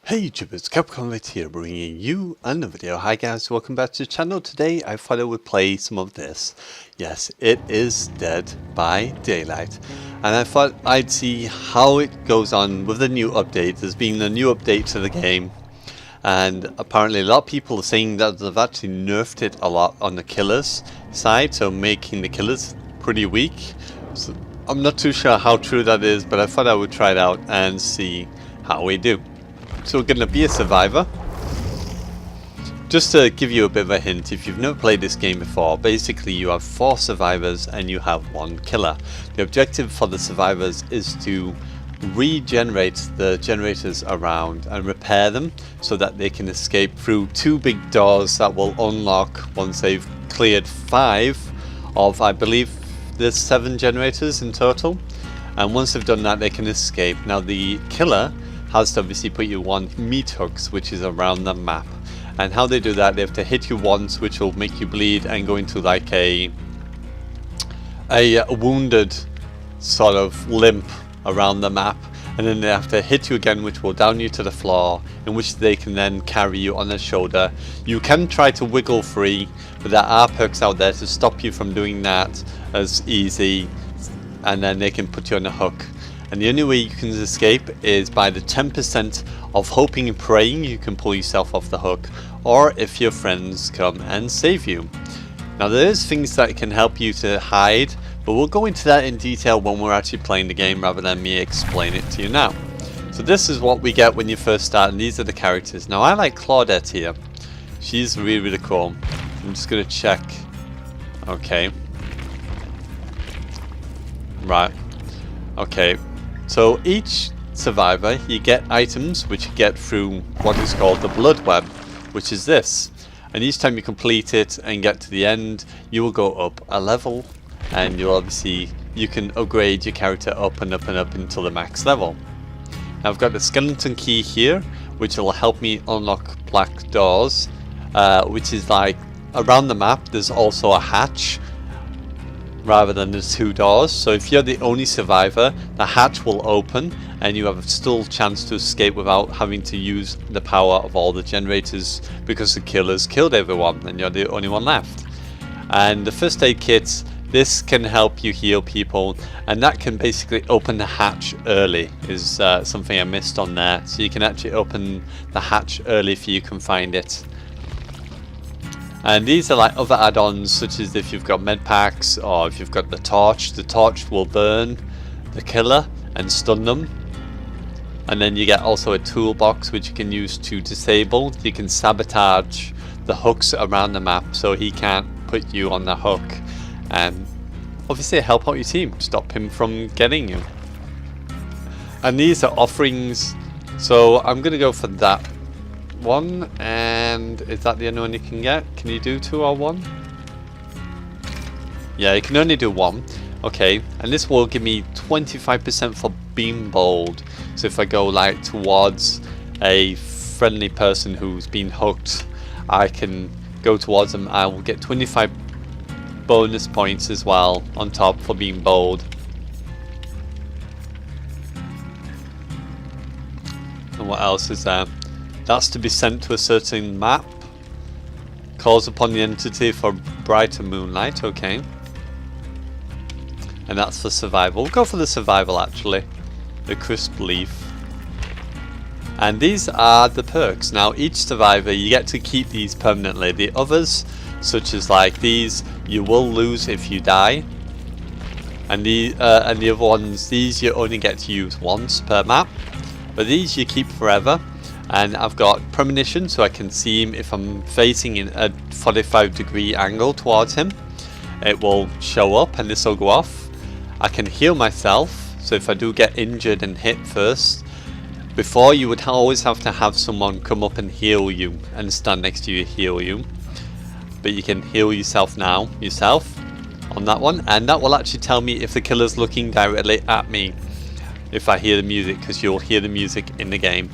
Hey YouTubers, it's Convict here bringing you another video. Hi guys, welcome back to the channel. Today I thought I would play some of this. Yes, it is Dead by Daylight. And I thought I'd see how it goes on with the new update. There's been a new update to the game. And apparently a lot of people are saying that they've actually nerfed it a lot on the killers side. So making the killers pretty weak. So I'm not too sure how true that is, but I thought I would try it out and see how we do. So we're going to be a survivor. Just to give you a bit of a hint, if you've never played this game before, basically you have 4 survivors and you have 1 killer. The objective for the survivors is to regenerate the generators around and repair them so that they can escape through 2 big doors that will unlock once they've cleared 5 of, I believe there's 7 generators in total. And once they've done that, they can escape. Now the killer has to obviously put you on meat hooks, which is around the map. And how they do that, they have to hit you once, which will make you bleed and go into like a wounded sort of limp around the map. And then they have to hit you again, which will down you to the floor, in which they can then carry you on their shoulder. You can try to wiggle free, but there are perks out there to stop you from doing that as easy. And then they can put you on a hook. And the only way you can escape is by the 10% of hoping and praying you can pull yourself off the hook, or if your friends come and save you. Now there's things that can help you to hide, but we'll go into that in detail when we're actually playing the game rather than me explain it to you now. So this is what we get when you first start, and these are the characters. Now I like Claudette here. She's really cool. I'm just going to check. Okay. Right. Okay. So each survivor, you get items which you get through what is called the blood web, which is this. And each time you complete it and get to the end, you will go up a level, and you can upgrade your character up and up and up until the max level. Now I've got the skeleton key here, which will help me unlock black doors, which is like around the map. There's also a hatch rather than the 2 doors, so if you're the only survivor, the hatch will open and you have a still chance to escape without having to use the power of all the generators, because the killers killed everyone and you're the only one left. And the first aid kits, this can help you heal people, and that can basically open the hatch early, is something I missed on there. So you can actually open the hatch early if you can find it. And these are like other add-ons, such as if you've got med packs or if you've got the torch will burn the killer and stun them. And then you get also a toolbox which you can use to disable. You can sabotage the hooks around the map so he can't put you on the hook, and obviously help out your team, stop him from getting you. And these are offerings, so I'm going to go for that one. And is that the only one you can get? Can you do 2 or 1? Yeah, you can only do 1. Okay, and this will give me 25% for being bold. So if I go like towards a friendly person who's been hooked, I can go towards them. I will get 25 bonus points as well on top for being bold. And what else is there? That's to be sent to a certain map. Calls upon the entity for brighter moonlight. Okay. And that's for survival. We'll go for the survival actually. The crisp leaf. And these are the perks. Now each survivor, you get to keep these permanently. The others, such as like these, you will lose if you die. And the other ones, these you only get to use once per map. But these you keep forever. And I've got premonition, so I can see him if I'm facing in a 45-degree angle towards him. It will show up and this will go off. I can heal myself, so if I do get injured and hit first, before you would always have to have someone come up and heal you and stand next to you heal you. But you can heal yourself now, on that one, and that will actually tell me if the killer's looking directly at me if I hear the music, because you'll hear the music in the game.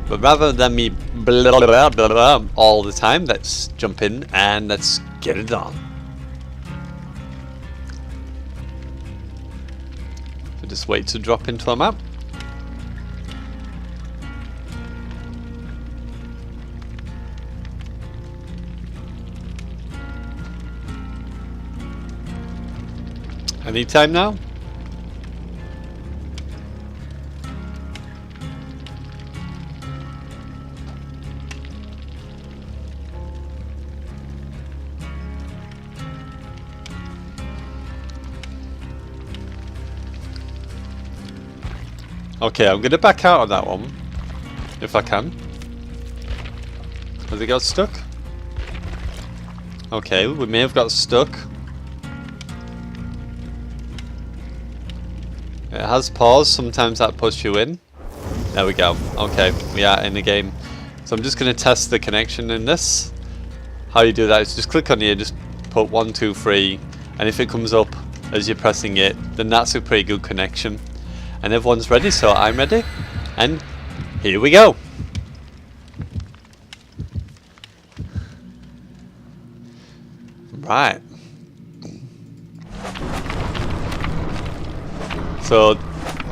But rather than me blah, blah, blah, blah, all the time, let's jump in and let's get it on. So just wait to drop into a map. Anytime now? Okay, I'm gonna back out of that one. If I can. Has it got stuck? Okay, we may have got stuck. It has paused, sometimes that puts you in. There we go. Okay, we are in the game. So I'm just going to test the connection in this. How you do that is just click on here, just put 1, 2, 3, and if it comes up as you're pressing it, then that's a pretty good connection. And everyone's ready, so I'm ready. And here we go. Right. So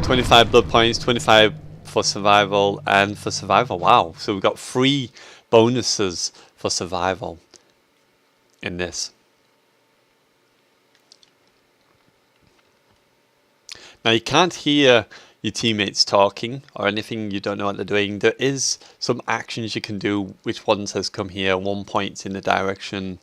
25 blood points, 25 for survival, and for survival, wow. So we've got 3 bonuses for survival in this. Now you can't hear your teammates talking or anything, you don't know what they're doing. There is some actions you can do, which one says come here, 1 points in the direction,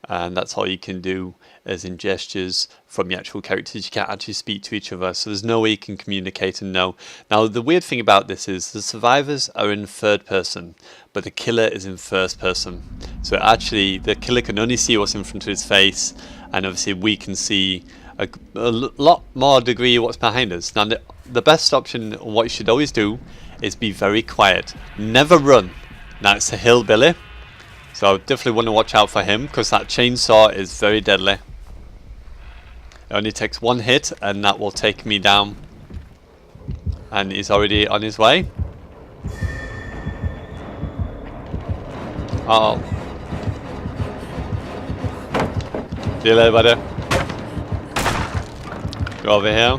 and that's all you can do as in gestures from the actual characters. You can't actually speak to each other, so there's no way you can communicate and know. Now the weird thing about this is the survivors are in third person, but the killer is in first person. So actually the killer can only see what's in front of his face, and obviously we can see a lot more degree what's behind us. Now the best option, what you should always do, is be very quiet. Never run. Now it's a hillbilly, so I definitely want to watch out for him, because that chainsaw is very deadly. It only takes 1 hit and that will take me down. And he's already on his way. Uh oh. See you later, buddy. Go over here.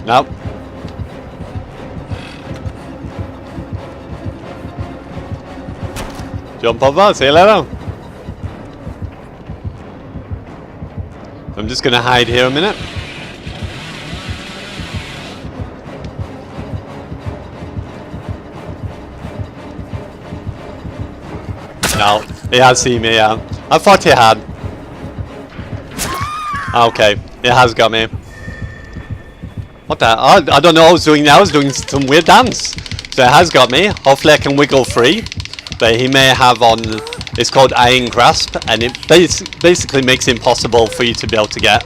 Nope. Jump over, see you later. I'm just going to hide here a minute. No, he has seen me, yeah. I thought he had. Okay, he has got me. What the? I don't know what I was doing now. I was doing some weird dance. So it has got me. Hopefully I can wiggle free. But he may have on, it's called Iron Grasp, and it basically makes it impossible for you to be able to get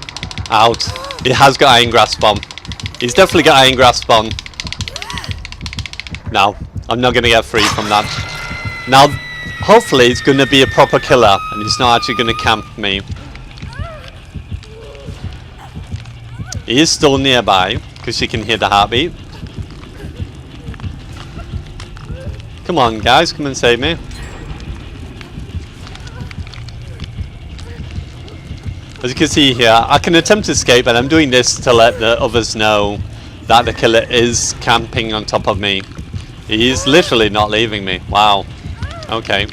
out. He has got Iron Grasp on. He's definitely got Iron Grasp on. No, I'm not going to get free from that. Now, hopefully it's going to be a proper killer, and he's not actually going to camp me. He is still nearby, because you can hear the heartbeat. Come on guys, come and save me. As you can see here, I can attempt to escape, and I'm doing this to let the others know that the killer is camping on top of me. He is literally not leaving me. Wow. Okay.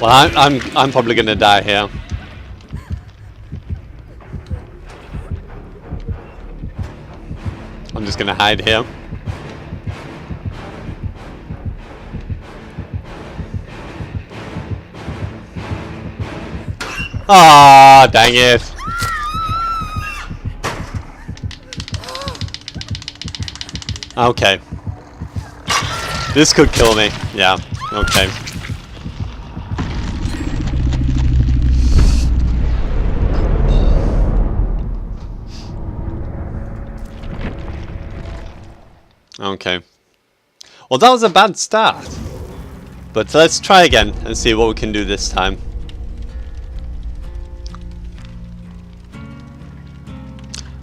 Well, I'm probably gonna die here. I'm just gonna hide here. Ah, dang it. Okay. This could kill me. Yeah, okay. Okay. Well, that was a bad start. But let's try again and see what we can do this time.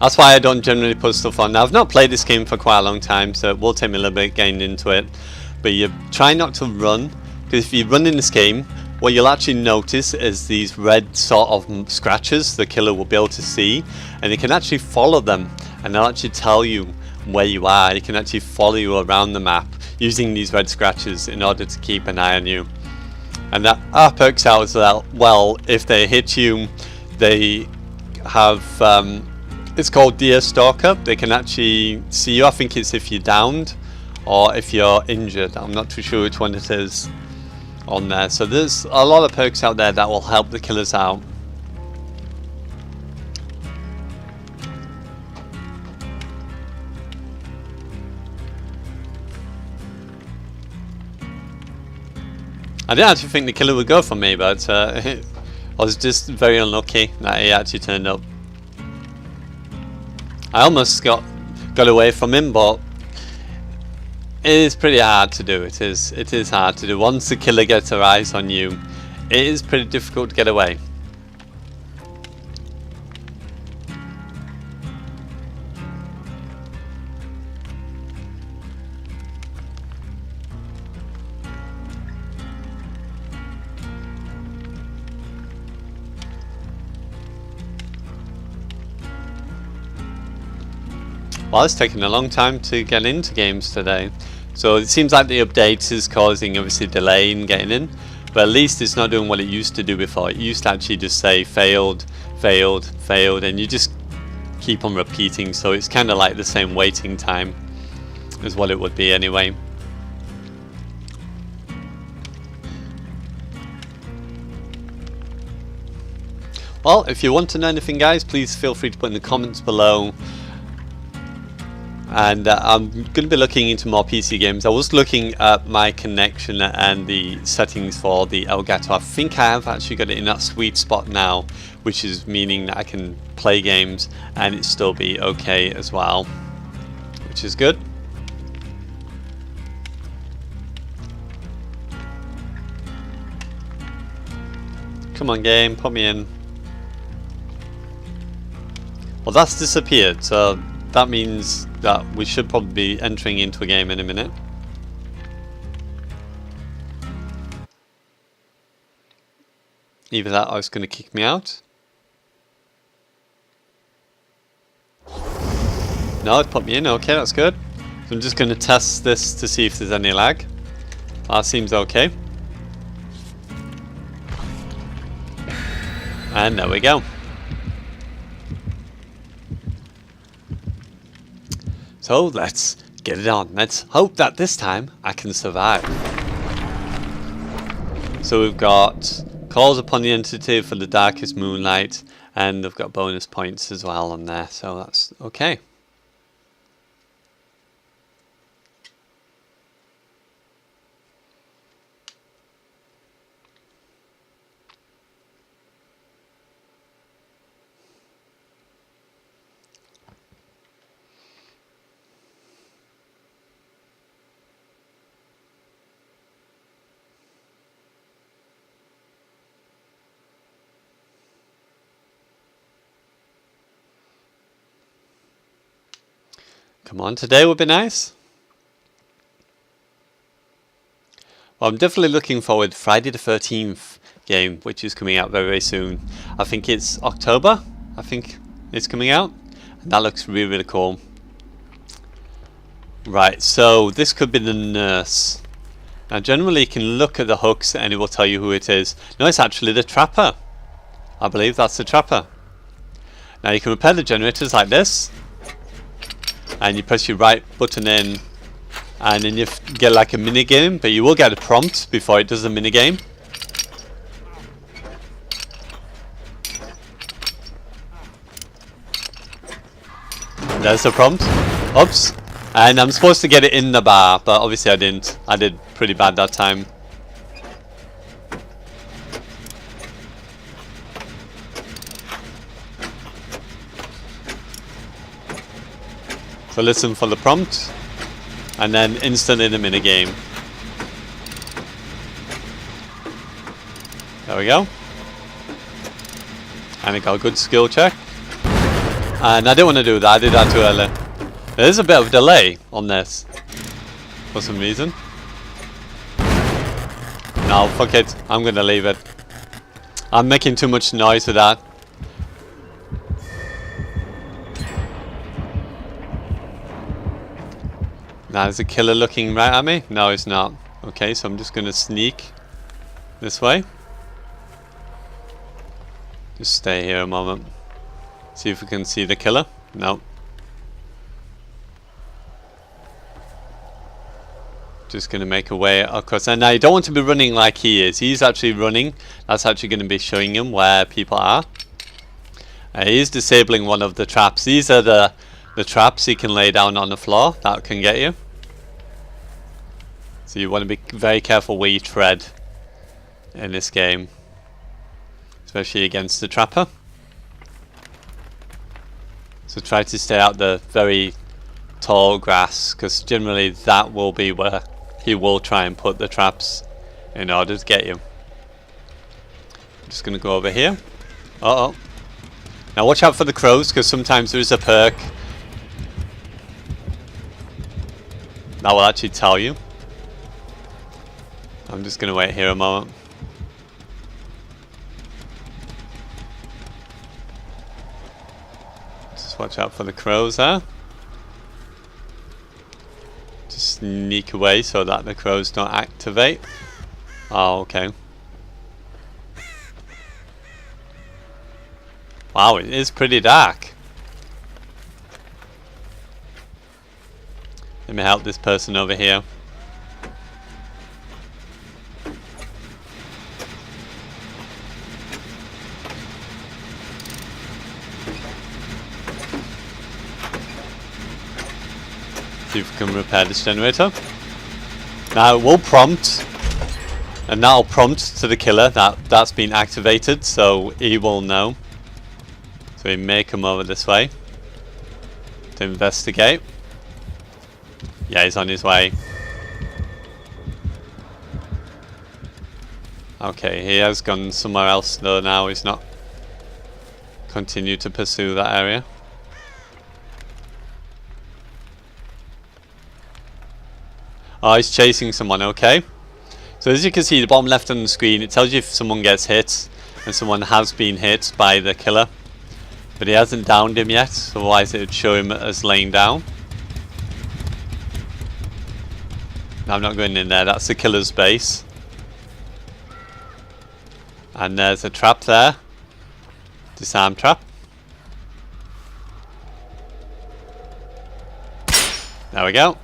That's why I don't generally put stuff on. Now, I've not played this game for quite a long time, so it will take me a little bit getting into it. But you try not to run. Because if you run in this game, what you'll actually notice is these red sort of scratches the killer will be able to see, and you can actually follow them, and they'll actually tell you where you are. You can actually follow you around the map using these red scratches in order to keep an eye on you. And that perks out as well. If they hit you, they have it's called Deer Stalker. They can actually see you. I think it's if you're downed or if you're injured. I'm not too sure which one it is on there. So there's a lot of perks out there that will help the killers out. I didn't actually think the killer would go for me, but I was just very unlucky that he actually turned up. I almost got away from him, but it is pretty hard to do. It is hard to do. Once the killer gets their eyes on you, it is pretty difficult to get away. Well, it's taken a long time to get into games today, so it seems like the update is causing obviously delay in getting in, but at least it's not doing what it used to do before. It used to actually just say failed, failed, failed, and you just keep on repeating, so it's kind of like the same waiting time as what it would be anyway. Well, if you want to know anything, guys, please feel free to put in the comments below. And I'm going to be looking into more PC games. I was looking at my connection and the settings for the Elgato. I think I have actually got it in that sweet spot now, which is meaning that I can play games and it still be okay as well, which is good. Come on, game, put me in. Well, that's disappeared, so that means that we should probably be entering into a game in a minute. Either that or it's going to kick me out. No, it put me in. Okay, that's good. So I'm just going to test this to see if there's any lag. That seems okay. And there we go. So let's get it on. Let's hope that this time I can survive. So we've got calls upon the entity for the darkest moonlight, and they've got bonus points as well on there, so that's okay. Come on, today would be nice. Well, I'm definitely looking forward to Friday the 13th game, which is coming out very, very soon. I think it's October, I think it's coming out. And that looks really, really cool. Right, so this could be the nurse. Now, generally you can look at the hooks and it will tell you who it is. No, it's actually the trapper. I believe that's the trapper. Now, you can repair the generators like this. And you press your right button in, and then you get like a mini game, but you will get a prompt before it does the mini game. There's the prompt. Oops. And I'm supposed to get it in the bar, but obviously I didn't. I did pretty bad that time. So listen for the prompt, and then instantly the minigame. There we go. And it got a good skill check. And I didn't want to do that, I did that too early. There is a bit of a delay on this, for some reason. No, fuck it. I'm gonna leave it. I'm making too much noise with that. Now, is the killer looking right at me? No, he's not. Okay, so I'm just gonna sneak this way. Just stay here a moment. See if we can see the killer. No. Just going to make a way across. And now you don't want to be running like he is. He's actually running. That's actually going to be showing him where people are. He's disabling one of the traps. These are the traps he can lay down on the floor. That can get you. So you want to be very careful where you tread in this game. Especially against the trapper. So try to stay out the very tall grass, because generally that will be where he will try and put the traps in order to get you. I'm just going to go over here. Uh-oh. Now watch out for the crows, because sometimes there is a perk that will actually tell you. I'm just going to wait here a moment. Just watch out for the crows there. Just sneak away so that the crows don't activate. Oh, okay. Wow, it is pretty dark. Let me help this person over here. See if we can repair this generator. Now it will prompt, and that'll prompt to the killer that that's been activated, so he will know. So we may come over this way to investigate. Yeah, he's on his way. Okay, he has gone somewhere else though now. He's not continued to pursue that area. Oh, he's chasing someone, okay. So as you can see, the bottom left on the screen, it tells you if someone gets hit, and someone has been hit by the killer. But he hasn't downed him yet, otherwise it would show him as laying down. No, I'm not going in there, that's the killer's base. And there's a trap there. Disarm trap. There we go.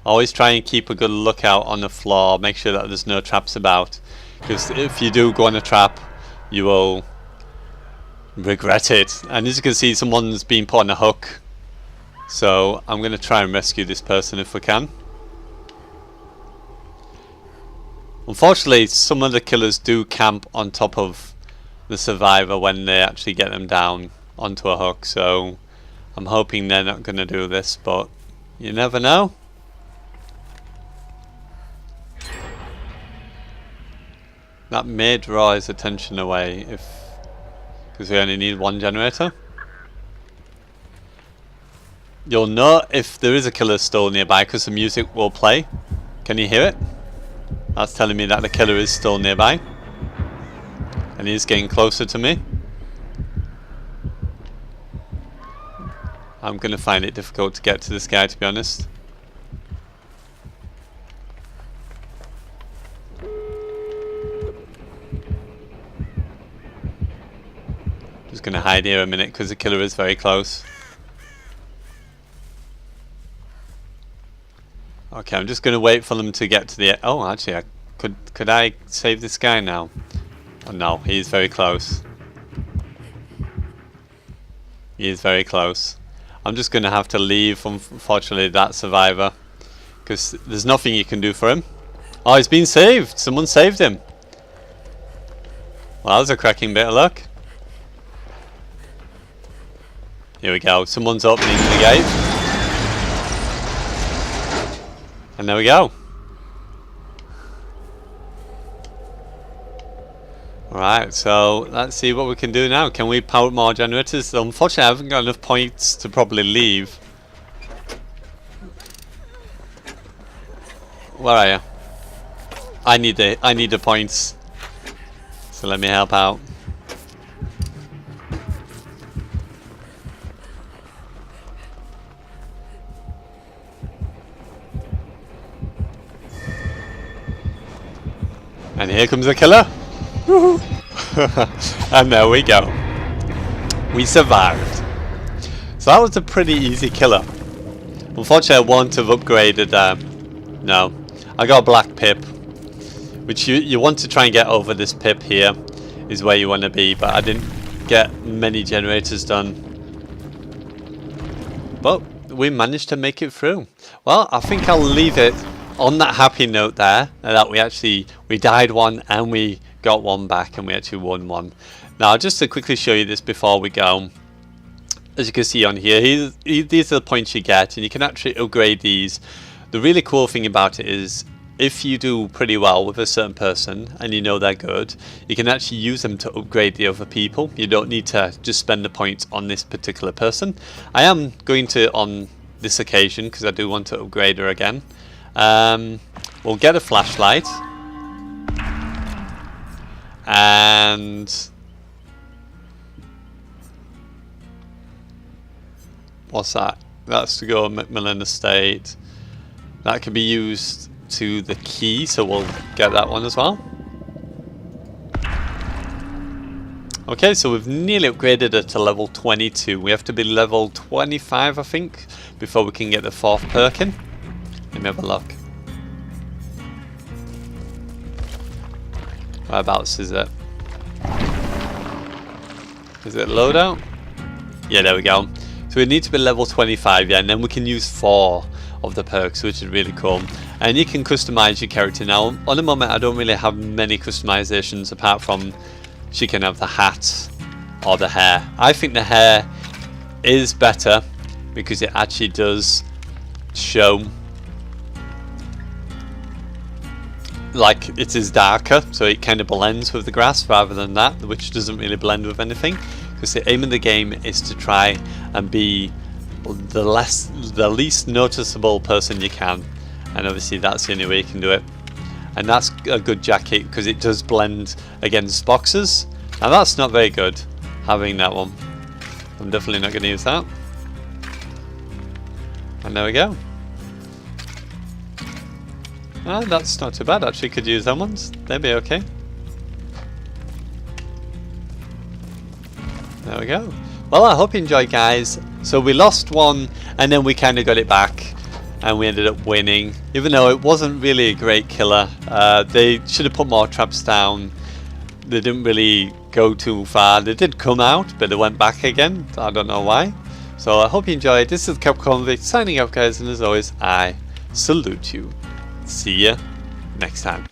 Always try and keep a good lookout on the floor. Make sure that there's no traps about. Because if you do go on a trap, you will regret it. And as you can see, someone's been put on a hook. So I'm going to try and rescue this person if we can. Unfortunately, some of the killers do camp on top of the survivor when they actually get them down onto a hook. So I'm hoping they're not going to do this, but you never know. That may draw his attention away because we only need one generator. You'll know if there is a killer still nearby because the music will play. Can you hear it? That's telling me that the killer is still nearby. And he's getting closer to me. I'm going to find it difficult to get to this guy, to be honest. Just going to hide here a minute because the killer is very close. Okay, I'm just going to wait for them to get to the... Oh, actually, could I save this guy now? Oh, no, he's very close. He is very close. I'm just going to have to leave, unfortunately, that survivor. Because there's nothing you can do for him. Oh, he's been saved! Someone saved him. Well, that was a cracking bit of luck. Here we go. Someone's opening the gate. And there we go. Alright, so let's see what we can do now. Can we power more generators? So unfortunately, I haven't got enough points to probably leave. Where are you? I need the points. So let me help out. And here comes the killer. And there we go. We survived. So that was a pretty easy killer. Unfortunately, I won't have upgraded. No, I got a black pip, which you want to try and get over this pip here, is where you want to be. But I didn't get many generators done. But we managed to make it through. Well, I think I'll leave it on that happy note there, that we died one and we got one back and we actually won one. Now, just to quickly show you this before we go, as you can see on here, these are the points you get, and you can actually upgrade these. The really cool thing about it is, if you do pretty well with a certain person and you know they're good, you can actually use them to upgrade the other people. You don't need to just spend the points on this particular person. I am going to on this occasion, because I do want to upgrade her again. We'll get a flashlight, and what's that? That's to go to Macmillan Estate. That can be used to the key, so we'll get that one as well. Okay, so we've nearly upgraded it to level 22. We have to be level 25, I think, before we can get the 4th perk in. Let me have a look. Whereabouts is it? Is it loadout? Yeah, there we go. So we need to be level 25, yeah, and then we can use 4 of the perks, which is really cool. And you can customize your character. Now, on the moment, I don't really have many customizations apart from she can have the hat or the hair. I think the hair is better because it actually does show like it is darker, so it kind of blends with the grass rather than that, which doesn't really blend with anything, because the aim of the game is to try and be the least noticeable person you can, and obviously that's the only way you can do it. And that's a good jacket because it does blend against boxes, and that's not very good, having that one. I'm definitely not going to use that. And there we go. Ah, that's not too bad actually, could use them ones, they'd be okay. There we go. Well, I hope you enjoyed, guys. So we lost one and then we kind of got it back and we ended up winning, even though it wasn't really a great killer. They should have put more traps down. They didn't really go too far. They did come out, but they went back again. I don't know why. So I hope you enjoyed. This is Convict signing out, guys, and as always, I salute you. See ya next time.